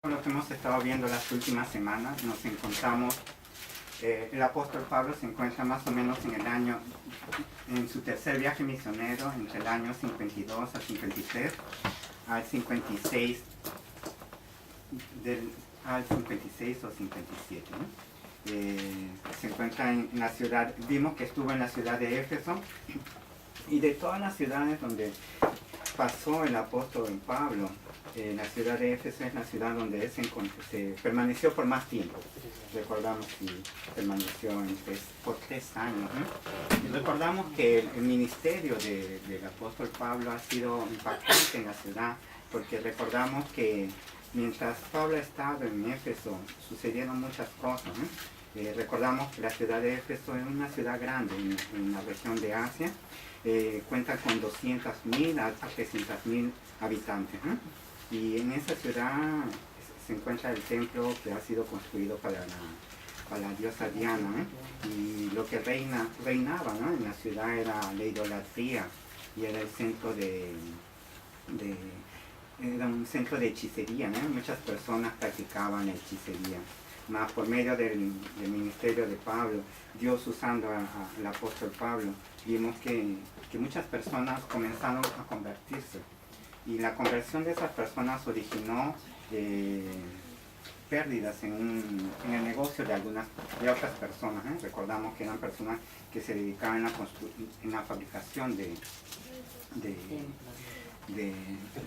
Lo que hemos estado viendo las últimas semanas, nos encontramos, el apóstol Pablo se encuentra más o menos en su tercer viaje misionero, entre el año 52 al 53, al 56, al 56 o 57, ¿no? Se encuentra en la ciudad, vimos que estuvo en la ciudad de Éfeso, y de todas las ciudades donde pasó el apóstol Pablo, la ciudad de Éfeso es la ciudad donde él se permaneció por más tiempo. Recordamos que permaneció por 3 años, ¿no? Y recordamos que el ministerio del apóstol Pablo ha sido impactante en la ciudad, porque recordamos que mientras Pablo ha estado en Éfeso sucedieron muchas cosas, ¿no? Recordamos que la ciudad de Éfeso es una ciudad grande en la región de Asia. Cuenta con 200.000 a 300.000 habitantes, ¿no? Y en esa ciudad se encuentra el templo que ha sido construido para la diosa Diana, ¿no? Y lo que reinaba, ¿no?, en la ciudad era la idolatría, y era el centro era un centro de hechicería, ¿no? Muchas personas practicaban hechicería. Más por medio del ministerio de Pablo, Dios usando al apóstol Pablo, vimos que muchas personas comenzaron a convertirse. Y la conversión de esas personas originó pérdidas en el negocio de otras personas, ¿eh? Recordamos que eran personas que se dedicaban en la fabricación de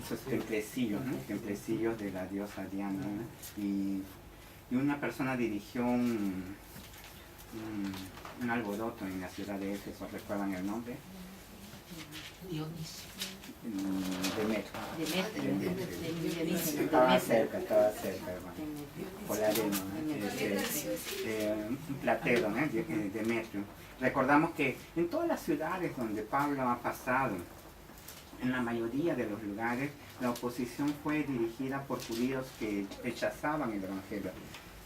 esos templecillos, ¿no? Templecillos de la diosa Diana, ¿no? Y una persona dirigió un alboroto en la ciudad de Éfeso. ¿Recuerdan el nombre? Dionisio. Demetrio. Estaba cerca, hermano. Polareno, un platero, ¿no? Demetrio. Recordamos que en todas las ciudades donde Pablo ha pasado, en la mayoría de los lugares, la oposición fue dirigida por judíos que rechazaban el Evangelio,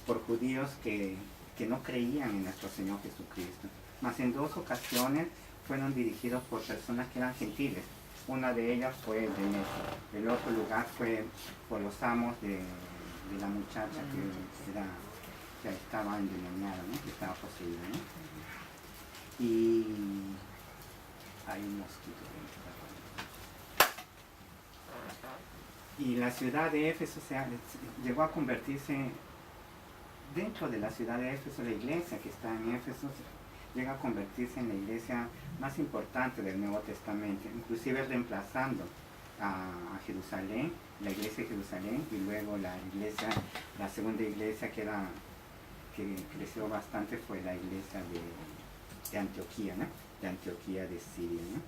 por judíos que no creían en nuestro Señor Jesucristo. Mas en 2 ocasiones fueron dirigidos por personas que eran gentiles. Una de ellas fue Demetrio. El otro lugar fue por los amos de la muchacha que estaba endemoniada, ¿no?, que estaba poseída, ¿no? Y hay un mosquito. Y la ciudad de Éfeso llegó a convertirse, dentro de la ciudad de Éfeso, la iglesia que está en Éfeso llega a convertirse en la iglesia más importante del Nuevo Testamento, inclusive reemplazando a Jerusalén, la iglesia de Jerusalén, y luego la segunda iglesia que creció bastante fue la iglesia de Antioquía, ¿no?, de Antioquía de Siria, ¿no?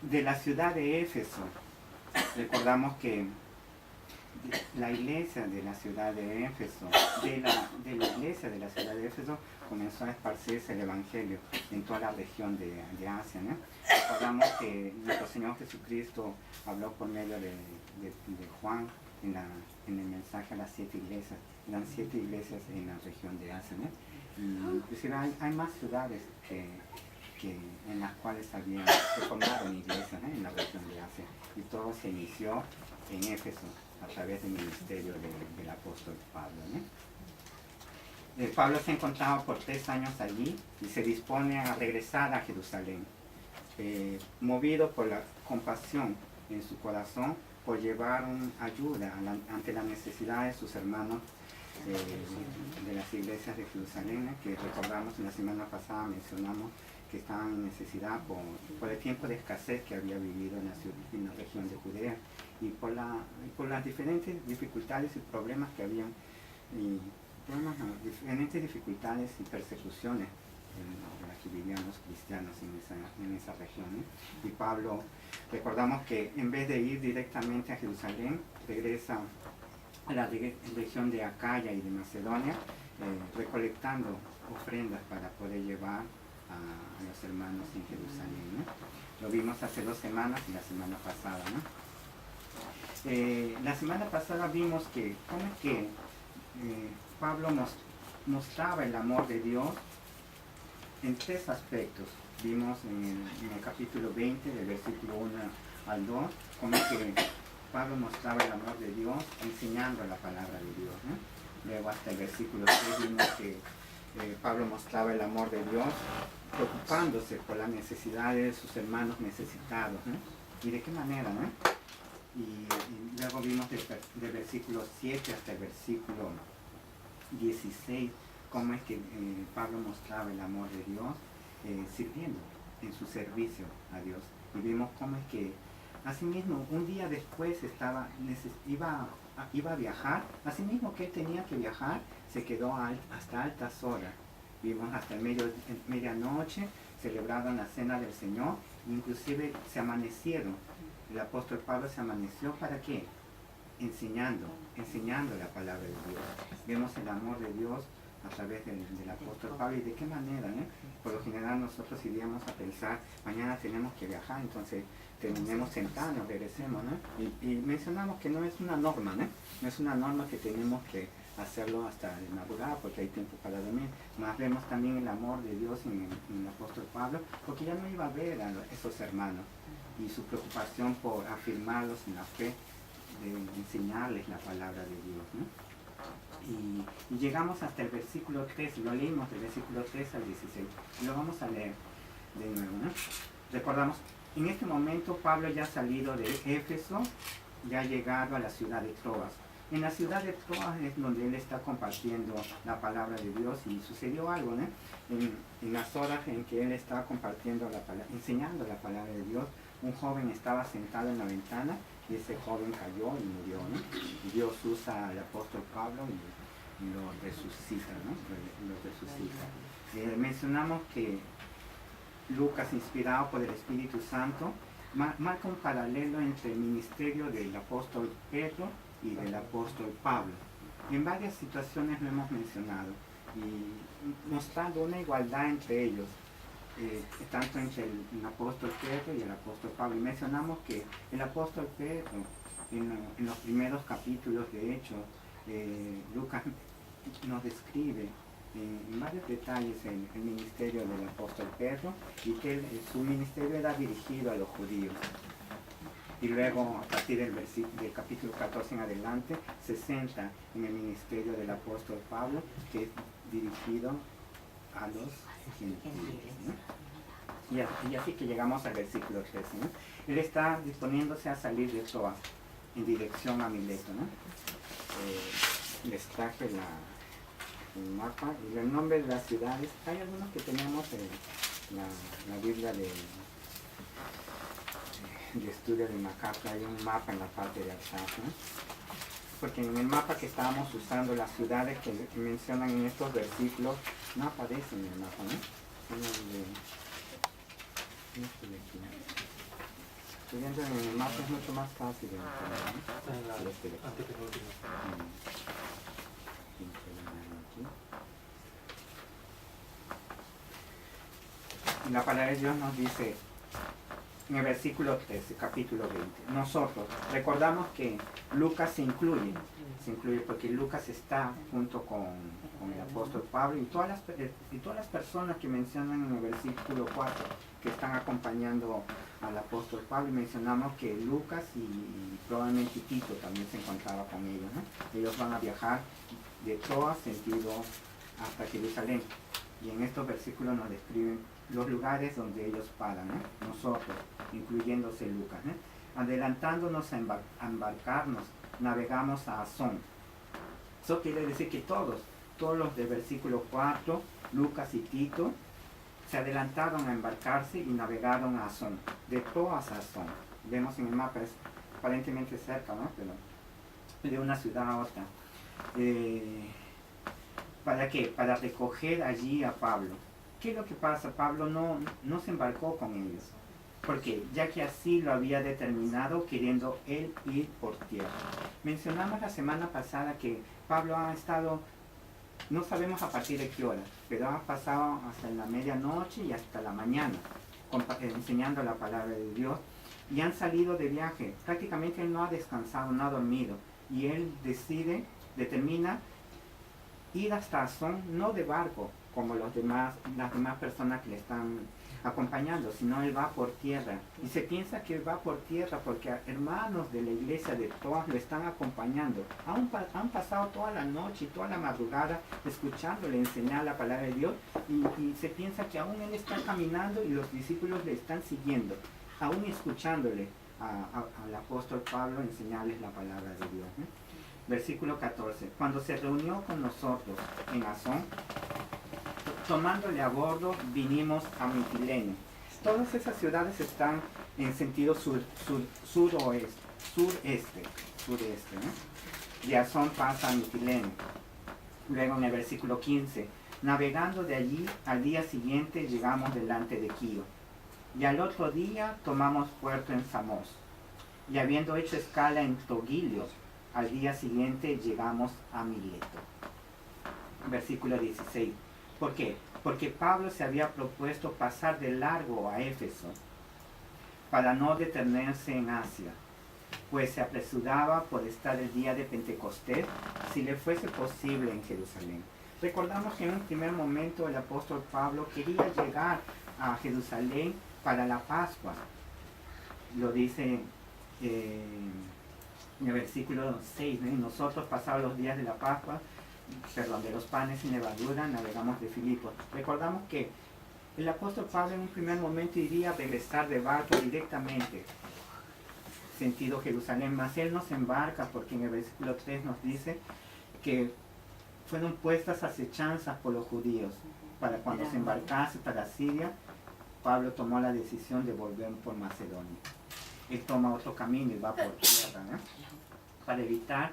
De la ciudad de Éfeso, recordamos que la iglesia de la ciudad de Éfeso, de la iglesia de la ciudad de Éfeso, comenzó a esparcirse el Evangelio en toda la región de Asia, ¿no? Recordamos que nuestro Señor Jesucristo habló por medio de Juan en el mensaje a las 7 iglesias. Eran 7 iglesias en la región de Asia, ¿no? Y inclusive hay más ciudades en las cuales se formaron iglesias, ¿no?, en la región de Asia. Y todo se inició en Éfeso a través del ministerio del apóstol Pablo, ¿no? Pablo se encontraba por 3 años allí y se dispone a regresar a Jerusalén, movido por la compasión en su corazón por llevar ayuda ante la necesidad de sus hermanos de las iglesias de Jerusalén, ¿no?, que recordamos en la semana pasada, mencionamos que estaban en necesidad por el tiempo de escasez que había vivido en la región de Judea, y por las diferentes dificultades y problemas que habían, diferentes dificultades y persecuciones en las que vivían los cristianos en esa región, ¿eh? Y Pablo, recordamos que en vez de ir directamente a Jerusalén, regresa a la región de Acaya y de Macedonia, recolectando ofrendas para poder llevar a los hermanos en Jerusalén, ¿no? Lo vimos hace 2 semanas y la semana pasada, ¿no? La semana pasada vimos cómo es que Pablo mostraba el amor de Dios en 3 aspectos. Vimos en el capítulo 20, del versículo 1 al 2, como que Pablo mostraba el amor de Dios enseñando la palabra de Dios, ¿no? Luego hasta el versículo 3 vimos que Pablo mostraba el amor de Dios preocupándose por las necesidades de sus hermanos necesitados, ¿no? ¿Y de qué manera, no? Y luego vimos del versículo 7 hasta el versículo 16 cómo es que Pablo mostraba el amor de Dios sirviendo en su servicio a Dios. Y vimos cómo es que asimismo un día después iba a viajar, asimismo que él tenía que viajar, se quedó hasta altas horas. Vimos hasta medianoche, celebraron la cena del Señor, inclusive se amanecieron. El apóstol Pablo se amaneció, ¿para qué? Enseñando la palabra de Dios. Vemos el amor de Dios a través del apóstol Pablo. ¿Y de qué manera? Por lo general nosotros iríamos a pensar, mañana tenemos que viajar, entonces terminemos sentados, regresemos, ¿no? Y mencionamos que no es una norma, ¿no? No es una norma que tenemos que hacerlo hasta el madrugada porque hay tiempo para dormir. Más vemos también el amor de Dios en el apóstol Pablo, porque ya no iba a ver a esos hermanos, y su preocupación por afirmarlos en la fe, de enseñarles la palabra de Dios, ¿no? Y llegamos hasta el versículo 3, lo leímos del versículo 3 al 16, y lo vamos a leer de nuevo, ¿no? Recordamos, en este momento Pablo ya ha salido de Éfeso, ya ha llegado a la ciudad de Troas. En la ciudad de Troas es donde él está compartiendo la palabra de Dios, y sucedió algo, ¿no? En las horas en que él estaba compartiendo enseñando la palabra de Dios, un joven estaba sentado en la ventana, y ese joven cayó y murió, ¿no? Y Dios usa al apóstol Pablo y lo resucita, ¿no? Lo resucita. Mencionamos que Lucas, inspirado por el Espíritu Santo, marca un paralelo entre el ministerio del apóstol Pedro y del apóstol Pablo. En varias situaciones lo hemos mencionado, y mostrando una igualdad entre ellos, tanto entre el apóstol Pedro y el apóstol Pablo. Y mencionamos que el apóstol Pedro, en los primeros capítulos de Hechos, Lucas nos describe en varios detalles el ministerio del apóstol Pedro, y que su ministerio era dirigido a los judíos. Y luego, a partir del capítulo 14 en adelante, se centra en el ministerio del apóstol Pablo, que es dirigido a los gentiles, ¿no? Y así que llegamos al versículo 13, ¿no? Él está disponiéndose a salir de Troas en dirección a Mileto, ¿no? Les traje el mapa y el nombre de las ciudades. Hay algunos que tenemos la Biblia de estudio de MacArthur, hay un mapa en la parte de atrás, ¿no? Porque en el mapa que estábamos usando, las ciudades que mencionan en estos versículos no aparecen en el mapa, ¿no? Estudiando en el mapa es mucho más fácil de entender, ¿no? Y la palabra de Dios nos dice en el versículo 13, capítulo 20, nosotros recordamos que Lucas se incluye porque Lucas está junto con el apóstol Pablo y todas las personas que mencionan en el versículo 4 que están acompañando al apóstol Pablo, y mencionamos que Lucas y probablemente Tito también se encontraba con ellos, ¿no? Ellos van a viajar de Troas sentido hasta Jerusalén, y en estos versículos nos describen los lugares donde ellos paran, ¿no? Nosotros, incluyéndose Lucas, ¿no? Adelantándonos a embarcarnos, navegamos a Asón. Eso quiere decir que todos los del versículo 4, Lucas y Tito, se adelantaron a embarcarse y navegaron a Asón, de Troas a Asón. Vemos en el mapa, es aparentemente cerca, ¿no? Pero de una ciudad a otra. ¿Para qué? Para recoger allí a Pablo. ¿Qué es lo que pasa? Pablo no se embarcó con ellos. Porque ya que así lo había determinado, queriendo él ir por tierra. Mencionamos la semana pasada que Pablo ha estado, no sabemos a partir de qué hora, pero ha pasado hasta la medianoche y hasta la mañana enseñando la palabra de Dios, y han salido de viaje. Prácticamente él no ha descansado, no ha dormido, y él determina ir hasta Asón, no de barco como las demás personas que le están acompañando, sino él va por tierra. Y se piensa que va por tierra porque hermanos de la iglesia de Troas lo están acompañando. Han pasado toda la noche y toda la madrugada escuchándole enseñar la palabra de Dios y se piensa que aún él está caminando y los discípulos le están siguiendo, aún escuchándole al apóstol Pablo enseñarles la palabra de Dios. Versículo 14. Cuando se reunió con nosotros en Asón, tomándole a bordo, vinimos a Mitilene. Todas esas ciudades están en sentido sureste. De Asón pasa a Mitilene. Luego en el versículo 15, navegando de allí, al día siguiente llegamos delante de Quío. Y al otro día tomamos puerto en Samos. Y habiendo hecho escala en Trogilio, al día siguiente llegamos a Mileto. Versículo 16. ¿Por qué? Porque Pablo se había propuesto pasar de largo a Éfeso para no detenerse en Asia, pues se apresuraba por estar el día de Pentecostés si le fuese posible en Jerusalén. Recordamos que en un primer momento el apóstol Pablo quería llegar a Jerusalén para la Pascua. Lo dice en el versículo 6, ¿no? Y nosotros pasados los días de la Pascua, de los panes sin levadura, navegamos de Filipos. Recordamos que el apóstol Pablo en un primer momento iría a regresar de barco directamente, sentido Jerusalén, mas él no se embarca porque en el versículo 3 nos dice que fueron puestas acechanzas por los judíos para cuando se embarcase para Siria. Pablo tomó la decisión de volver por Macedonia. Él toma otro camino y va por tierra, ¿no? Para evitar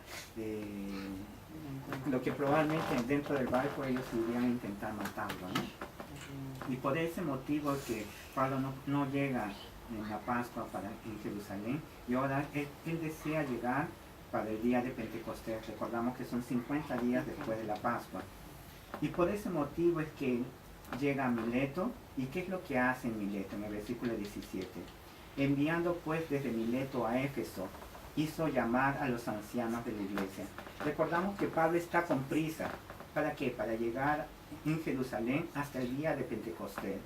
lo que probablemente dentro del barco ellos irían a intentar matarlo, ¿no? Y por ese motivo que Pablo no llega en la Pascua en Jerusalén, y ahora él desea llegar para el día de Pentecostés. Recordamos que son 50 días después de la Pascua. Y por ese motivo es que él llega a Mileto. ¿Y qué es lo que hace en Mileto? En el versículo 17. Enviando pues desde Mileto a Éfeso, hizo llamar a los ancianos de la iglesia. Recordamos que Pablo está con prisa. ¿Para qué? Para llegar en Jerusalén hasta el día de Pentecostés.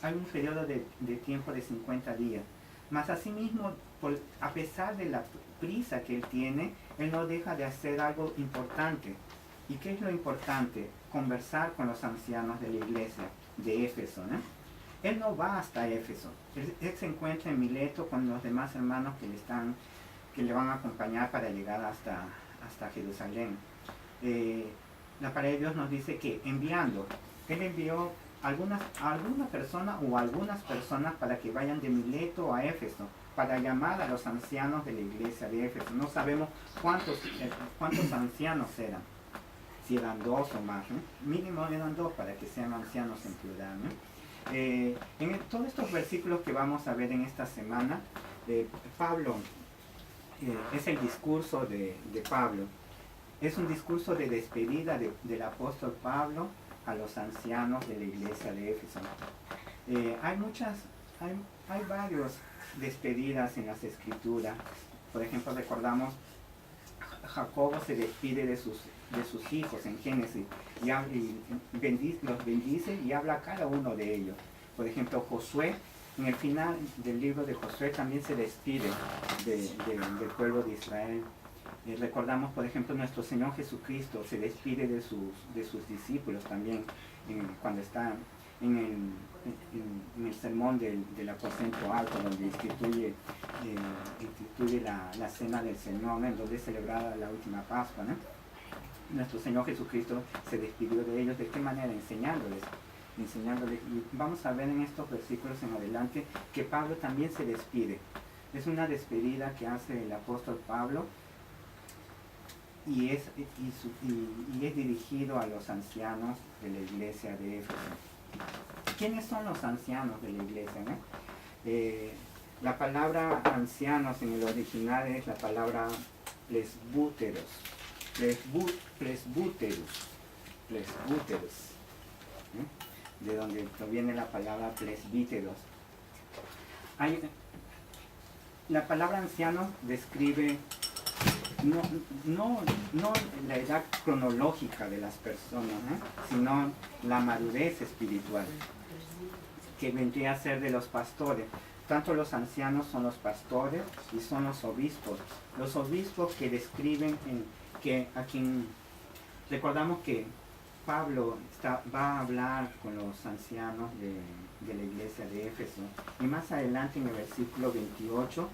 Hay un periodo de tiempo de 50 días. Mas asimismo, a pesar de la prisa que él tiene, él no deja de hacer algo importante. ¿Y qué es lo importante? Conversar con los ancianos de la iglesia de Éfeso, ¿no? Él no va hasta Éfeso. Él se encuentra en Mileto con los demás hermanos que le van a acompañar para llegar hasta Jerusalén. La palabra de Dios nos dice que enviando, él envió a alguna persona o algunas personas para que vayan de Mileto a Éfeso, para llamar a los ancianos de la iglesia de Éfeso. No sabemos cuántos ancianos eran, si eran 2 o más, ¿no? Mínimo eran 2 para que sean ancianos en plural, ¿no? En todos estos versículos que vamos a ver en esta semana, Pablo, es el discurso de Pablo. Es un discurso de despedida del apóstol Pablo a los ancianos de la iglesia de Éfeso. Hay varias despedidas en las escrituras. Por ejemplo, recordamos Jacobo se despide de sus hijos en Génesis los bendice y habla a cada uno de ellos. Por ejemplo, Josué, en el final del libro de Josué también se despide del pueblo de Israel. Recordamos, por ejemplo, nuestro Señor Jesucristo se despide de sus discípulos también cuando está en el sermón del aposento alto, donde instituye la cena del Señor, ¿no? En donde es celebrada la última Pascua, ¿no? Nuestro Señor Jesucristo se despidió de ellos. ¿De qué manera? Enseñándoles. Y vamos a ver en estos versículos en adelante que Pablo también se despide. Es una despedida que hace el apóstol Pablo y es dirigido a los ancianos de la iglesia de Éfeso. ¿Quiénes son los ancianos de la iglesia, no? La palabra ancianos en el original es la palabra presbúteros. De donde proviene la palabra presbíteros. La palabra anciano describe no la edad cronológica de las personas, sino la madurez espiritual. que vendría a ser de los pastores. Tanto los ancianos son los pastores y son los obispos. Los obispos que describen a quien recordamos que Pablo va a hablar con los ancianos de la iglesia de Éfeso. Y más adelante en el versículo 28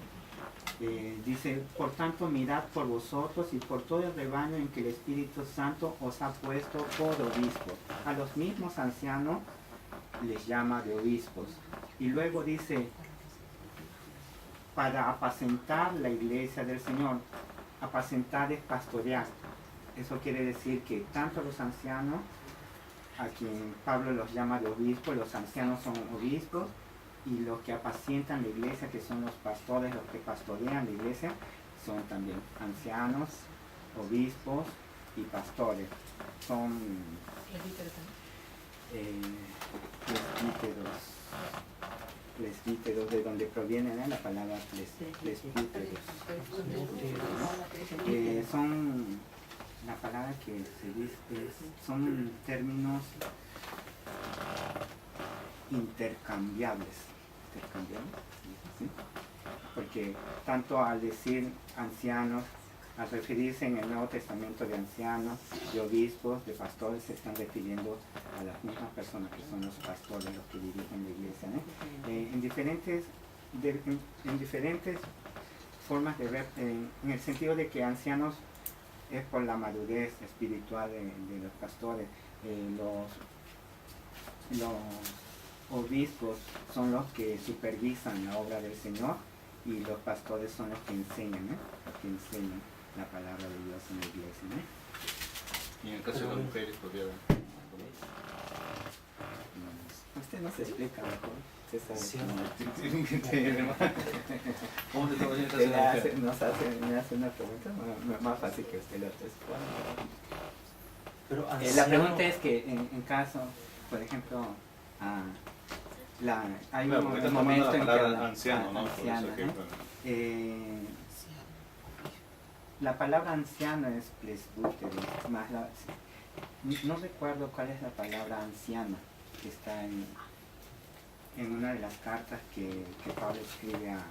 dice: por tanto mirad por vosotros y por todo el rebaño en que el Espíritu Santo os ha puesto por obispos. A los mismos ancianos les llama de obispos. Y luego dice: para apacentar la iglesia del Señor. Apacentar es pastorear. Eso quiere decir que tanto los ancianos, a quien Pablo los llama de obispos, los ancianos son obispos, y los que apacientan la iglesia, que son los pastores, los que pastorean la iglesia, son también ancianos, obispos y pastores. Son presbíteros, de donde proviene la palabra presbíteros. Son, la palabra que se dice, son términos intercambiables, ¿sí? Porque tanto al decir ancianos, al referirse en el Nuevo Testamento de ancianos, de obispos, de pastores, se están refiriendo a las mismas personas que son los pastores, los que dirigen la iglesia, ¿no? En diferentes formas de ver, en el sentido de que ancianos es por la madurez espiritual de los pastores. Los obispos son los que supervisan la obra del Señor, y los pastores son los que enseñan, la palabra de Dios en la iglesia, ¿no? Y en el caso de las mujeres, podría haber. Usted nos explica mejor. Usted sabe. ¿Cómo te está me hace una pregunta más fácil que usted lo responda. La pregunta es que en caso, por ejemplo, hay claro, un momento en que anciano, ¿no? Anciana, ¿no? La palabra anciano es presbítero, más no recuerdo cuál es la palabra anciana que está en una de las cartas que Pablo escribe a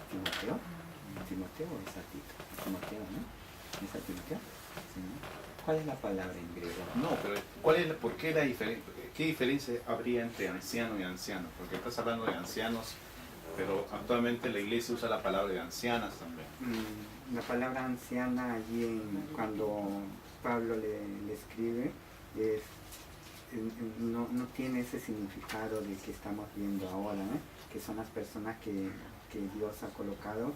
Timoteo. ¿Timoteo o es a Tito? Timoteo, ¿no? ¿Es a Timoteo? Sí, ¿no? ¿Cuál es la palabra en griego? No, pero ¿qué diferencia habría entre anciano y anciano? Porque estás hablando de ancianos, pero actualmente la iglesia usa la palabra de ancianas también. La palabra anciana allí cuando Pablo le escribe no tiene ese significado de que estamos viendo ahora, ¿no? Que son las personas que Dios ha colocado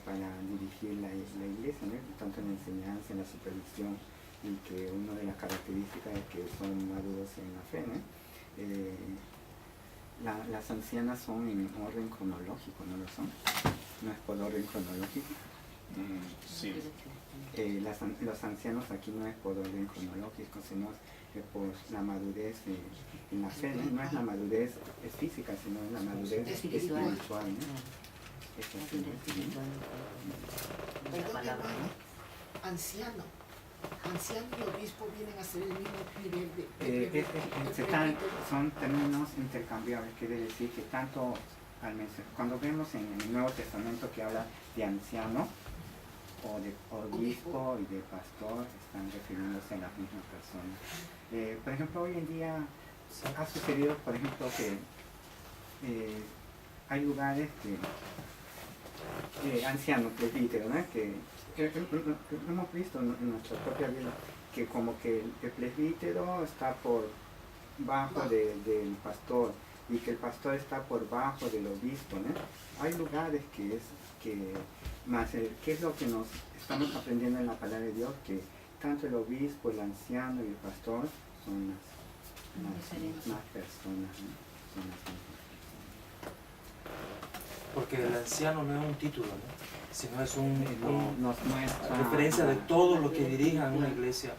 para dirigir la iglesia, ¿no? Tanto en la enseñanza, en la supervisión, y que una de las características es que son maduros en la fe, ¿no? Las ancianas son en orden cronológico, ¿no lo son? ¿No es por orden cronológico? Sí. Los ancianos aquí no es por orden cronológico, sino por la madurez en la fe, ¿no? No es la madurez física, sino la madurez espiritual, ¿no? Es así, ¿no? Anciano y obispo vienen a ser el mismo nivel de son términos intercambiables, quiere decir que tanto cuando vemos en el Nuevo Testamento que habla de anciano o de obispo y de pastor, están refiriéndose a las mismas personas. Por ejemplo, hoy en día ha sucedido, por ejemplo, que hay lugares que ancianos, presbíteros, ¿no? que hemos visto en nuestra propia vida, que como que el presbítero está por bajo del pastor, y que el pastor está por bajo del obispo, ¿no? Hay lugares ¿qué es lo que nos estamos aprendiendo en la palabra de Dios? Que tanto el obispo, el anciano y el pastor son más personas, ¿no? Son las mismas. Porque el anciano no es un título, ¿no? Sino es nos muestra referencia de todos los que dirijan una iglesia,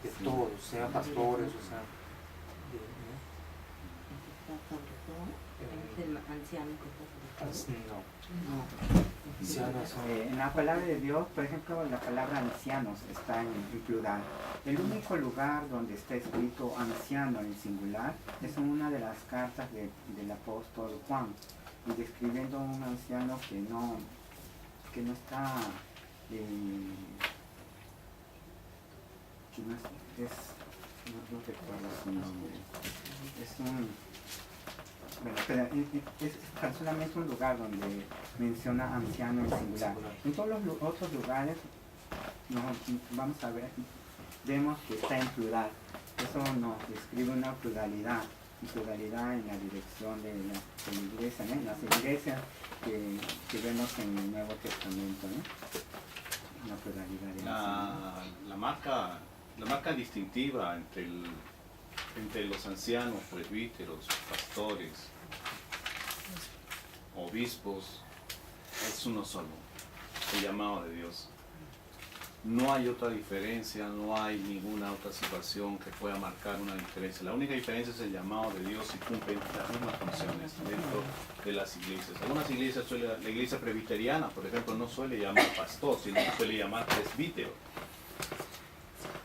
de todos, sean pastores, o sea, sobre todo el anciano que está sobre No. Ancianos son... En la palabra de Dios, por ejemplo, la palabra ancianos está en plural. El único lugar donde está escrito anciano en singular es en una de las cartas del apóstol Juan, y describiendo a un anciano que no está, que no recuerdo su nombre. Es un... Bueno, pero es tan solamente un lugar donde menciona anciano en singular. En todos los otros lugares, no, vamos a ver, vemos que está en plural. Eso nos describe una pluralidad en la dirección de la iglesia, ¿no? En las iglesias que vemos en el Nuevo Testamento, ¿no? Una pluralidad de la marca distintiva entre los ancianos, presbíteros, pastores, obispos, es uno solo, el llamado de Dios. No hay otra diferencia, no hay ninguna otra situación que pueda marcar una diferencia. La única diferencia es el llamado de Dios y cumplen las mismas funciones dentro de las iglesias. Algunas iglesias, la iglesia presbiteriana, por ejemplo, no suele llamar pastor, sino suele llamar presbítero.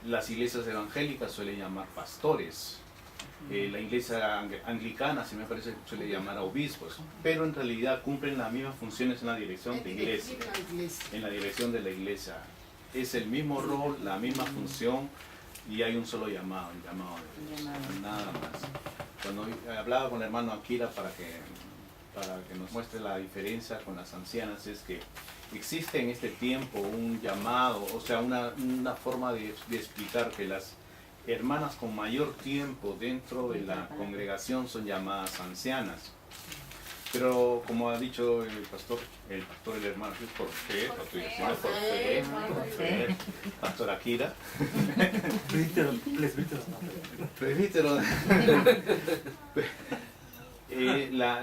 Las iglesias evangélicas suelen llamar pastores. La iglesia anglicana, si me parece, suele llamar a obispos. Pero en realidad cumplen las mismas funciones en la dirección de iglesia. En la dirección de la iglesia. Es el mismo rol, la misma función, y hay un solo llamado, el llamado de Dios. Nada más. Cuando hablaba con el hermano Akira para que nos muestre la diferencia con las ancianas, es que existe en este tiempo un llamado, o sea, una forma de explicar que las hermanas con mayor tiempo dentro de la congregación son llamadas ancianas. Pero como ha dicho el pastor, el hermano, es por fe, por fe, pastor Akira. Presbítero.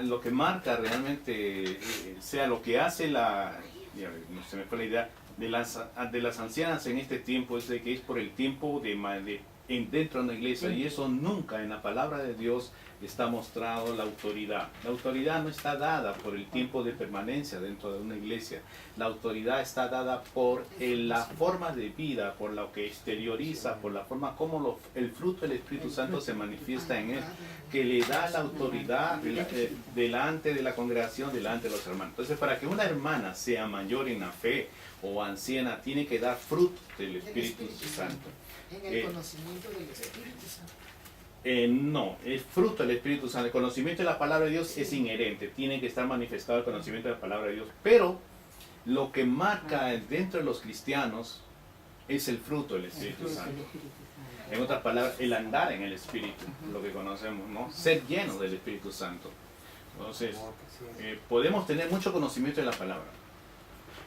Lo que marca realmente, sea lo que hace se me fue la idea, de las ancianas en este tiempo, es de que es por el tiempo dentro de una iglesia, y eso nunca en la palabra de Dios está mostrado la autoridad. La autoridad no está dada por el tiempo de permanencia dentro de una iglesia. La autoridad está dada por la forma de vida, por lo que exterioriza, por la forma como el fruto del Espíritu Santo se manifiesta en él, que le da la autoridad delante de la congregación, delante de los hermanos. Entonces, para que una hermana sea mayor en la fe o anciana, tiene que dar fruto del Espíritu Santo. En el conocimiento del Espíritu Santo. No, es fruto del Espíritu Santo. El conocimiento de la palabra de Dios es inherente, tiene que estar manifestado el conocimiento de la palabra de Dios. Pero lo que marca dentro de los cristianos es el fruto del Espíritu Santo. En otras palabras, el andar en el Espíritu, lo que conocemos, ¿no? Ser lleno del Espíritu Santo. Entonces, podemos tener mucho conocimiento de la palabra.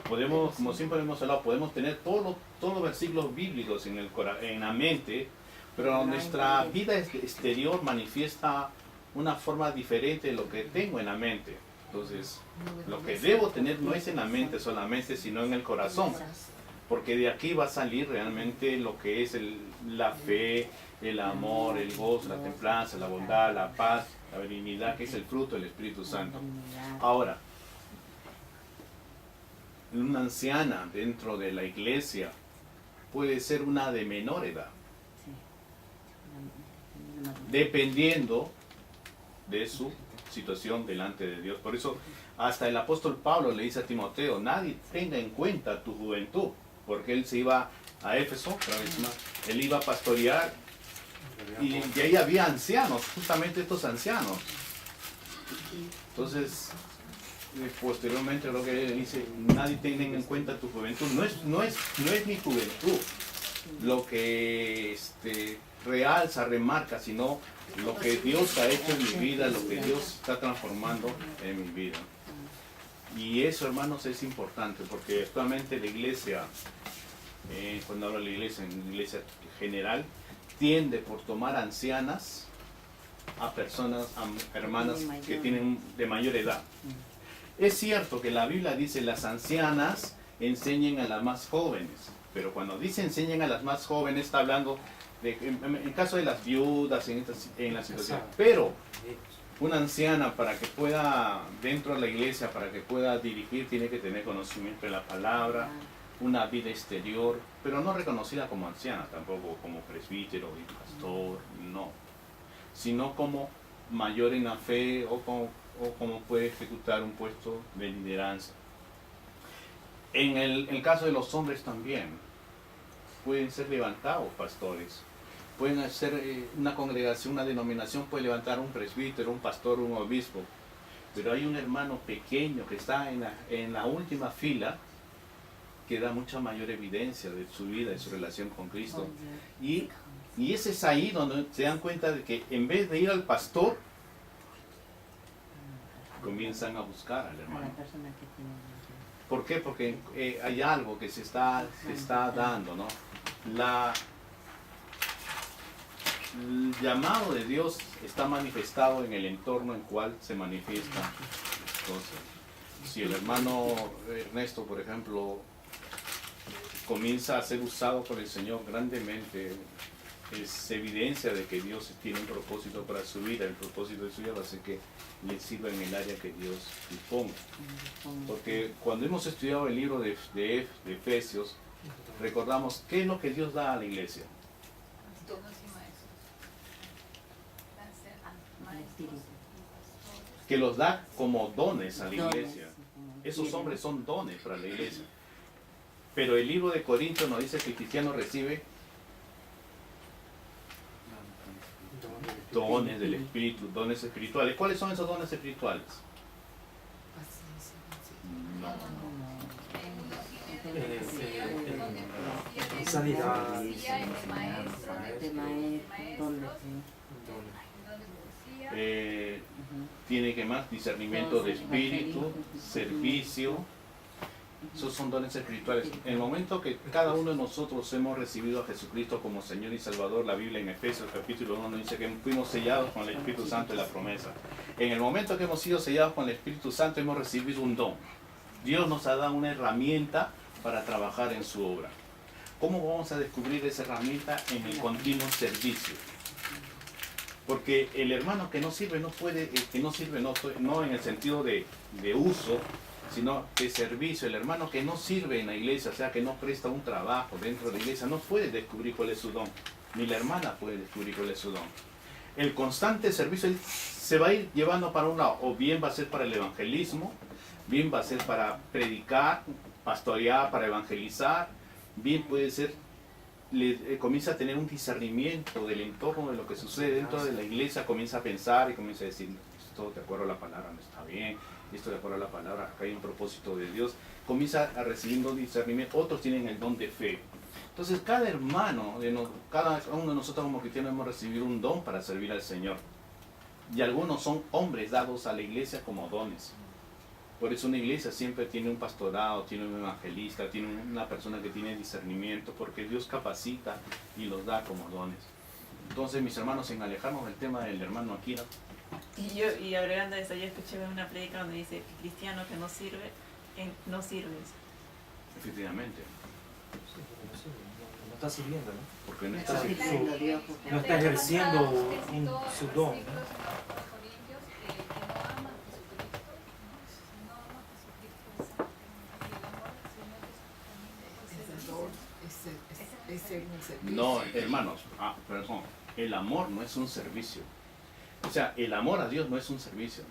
Podemos, como siempre hemos hablado, podemos tener todos los versículos bíblicos en la mente, pero nuestra vida exterior manifiesta una forma diferente de lo que tengo en la mente. Entonces, lo que debo tener no es en la mente solamente, sino en el corazón. Porque de aquí va a salir realmente lo que es la fe, el amor, el gozo, la templanza, la bondad, la paz, la benignidad, que es el fruto del Espíritu Santo. Ahora, una anciana dentro de la iglesia puede ser una de menor edad, dependiendo de su situación delante de Dios. Por eso hasta el apóstol Pablo le dice a Timoteo: nadie tenga en cuenta tu juventud, porque él se iba a Éfeso, él iba a pastorear, y ahí había ancianos, justamente estos ancianos. Entonces, posteriormente lo que él dice: nadie tenga en cuenta tu juventud. No es mi juventud lo que realza, remarca, sino lo que Dios ha hecho en mi vida, lo que Dios está transformando en mi vida. Y eso, hermanos, es importante, porque actualmente la iglesia, cuando hablo de la iglesia, en la iglesia general, tiende por tomar ancianas a personas, a hermanas que tienen de mayor edad. Es cierto que la Biblia dice: las ancianas enseñen a las más jóvenes, pero cuando dice enseñen a las más jóvenes, está hablando en caso de las viudas, en la situación. Pero Una anciana, para que pueda, dentro de la iglesia, para que pueda dirigir, tiene que tener conocimiento de la palabra, una vida exterior, pero no reconocida como anciana, tampoco como presbítero y pastor, no, sino como mayor en la fe o como puede ejecutar un puesto de lideranza. En el caso de los hombres también, pueden ser levantados pastores, pueden hacer una congregación, una denominación puede levantar un presbítero, un pastor, un obispo, pero hay un hermano pequeño que está en la última fila, que da mucha mayor evidencia de su vida, de su relación con Cristo. Y ese es ahí donde se dan cuenta de que en vez de ir al pastor, comienzan a buscar al hermano. ¿Por qué? Porque hay algo que se está dando, ¿no? El llamado de Dios está manifestado en el entorno en cual se manifiesta. Entonces, si el hermano Ernesto, por ejemplo, comienza a ser usado por el Señor grandemente, es evidencia de que Dios tiene un propósito para su vida. El propósito de su vida va a ser que le sirva en el área que Dios disponga. Porque cuando hemos estudiado el libro de Efesios, recordamos qué es lo que Dios da a la iglesia. Que los da como dones a la iglesia. Esos hombres son dones para la iglesia. Pero el libro de Corintios nos dice que el cristiano recibe dones del Espíritu, dones espirituales. ¿Cuáles son esos dones espirituales? Sanidad, tiene que más discernimiento de espíritu, servicio. Esos son dones espirituales. En el momento que cada uno de nosotros hemos recibido a Jesucristo como Señor y Salvador, la Biblia en Efesios capítulo 1 nos dice que fuimos sellados con el Espíritu Santo de la promesa. En el momento que hemos sido sellados con el Espíritu Santo, hemos recibido un don. Dios nos ha dado una herramienta para trabajar en su obra. ¿Cómo vamos a descubrir esa herramienta? En el continuo servicio. Porque el hermano que no sirve no puede, no en el sentido de uso, sino de servicio. El hermano que no sirve en la iglesia, o sea, que no presta un trabajo dentro de la iglesia, no puede descubrir cuál es su don. Ni la hermana puede descubrir cuál es su don. El constante servicio se va a ir llevando para un lado, o bien va a ser para el evangelismo, bien va a ser para predicar, pastorear, para evangelizar, bien puede ser, comienza a tener un discernimiento del entorno de lo que sucede dentro de la iglesia, comienza a pensar y comienza a decir, esto de acuerdo a la palabra no está bien, esto de acuerdo a la palabra, acá hay un propósito de Dios, comienza a recibir un discernimiento. Otros tienen el don de fe. Entonces cada hermano, cada uno de nosotros como cristianos hemos recibido un don para servir al Señor. Y algunos son hombres dados a la iglesia como dones. Por eso una iglesia siempre tiene un pastorado, tiene un evangelista, tiene una persona que tiene discernimiento, porque Dios capacita y los da como dones. Entonces, mis hermanos, sin alejarnos del tema del hermano Akira. Y agregando eso, yo escuché una prédica donde dice que cristiano que no sirve, no sirves. Efectivamente. No está sirviendo, ¿no? Porque no está está sirviendo, no está ejerciendo su don. No, hermanos, perdón, el amor no es un servicio. O sea, el amor a Dios no es un servicio.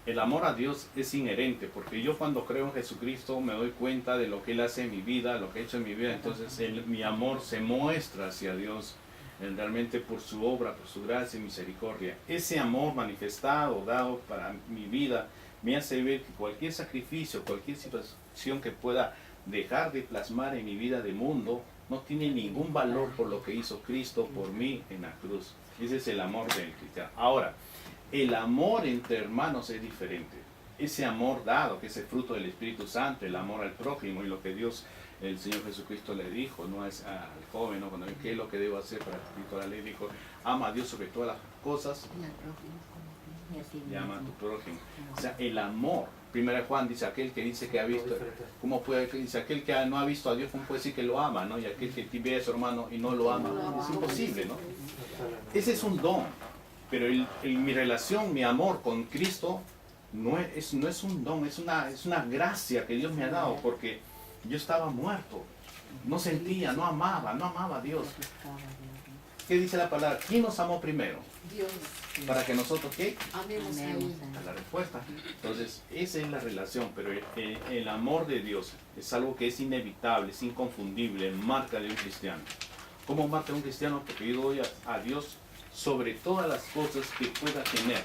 El amor a Dios es inherente, porque yo cuando creo en Jesucristo me doy cuenta de lo que Él hace en mi vida, lo que ha hecho en mi vida, entonces mi amor se muestra hacia Dios, realmente por su obra, por su gracia y misericordia. Ese amor manifestado, dado para mi vida, me hace ver que cualquier sacrificio, cualquier situación que pueda dejar de plasmar en mi vida de mundo, no tiene ningún valor por lo que hizo Cristo por mí en la cruz. Ese es el amor del cristiano. Ahora, el amor entre hermanos es diferente. Ese amor dado, que es el fruto del Espíritu Santo, el amor al prójimo y lo que Dios, el Señor Jesucristo le dijo, no es al joven, ¿no? Cuando ¿qué es lo que debo hacer para cumplir la ley? Dijo, ama a Dios sobre todas las cosas y ama a tu prójimo. O sea, el amor. Primera Juan dice, aquel que dice que ha visto, ¿cómo puede? Dice, aquel que no ha visto a Dios, ¿cómo puede decir que lo ama? ¿No? Y aquel que ve a su hermano y no lo ama, es imposible, ¿no? Ese es un don. Pero mi relación, mi amor con Cristo no es un don, es una gracia que Dios me ha dado, porque yo estaba muerto, no sentía, no amaba a Dios. ¿Qué dice la palabra? ¿Quién nos amó primero? Dios, Para que nosotros, ¿qué? amemos a Él. A la respuesta. Entonces, esa es la relación, pero el amor de Dios es algo que es inevitable, es inconfundible, marca de un cristiano. ¿Cómo marca un cristiano? Porque yo doy a Dios sobre todas las cosas que pueda tener.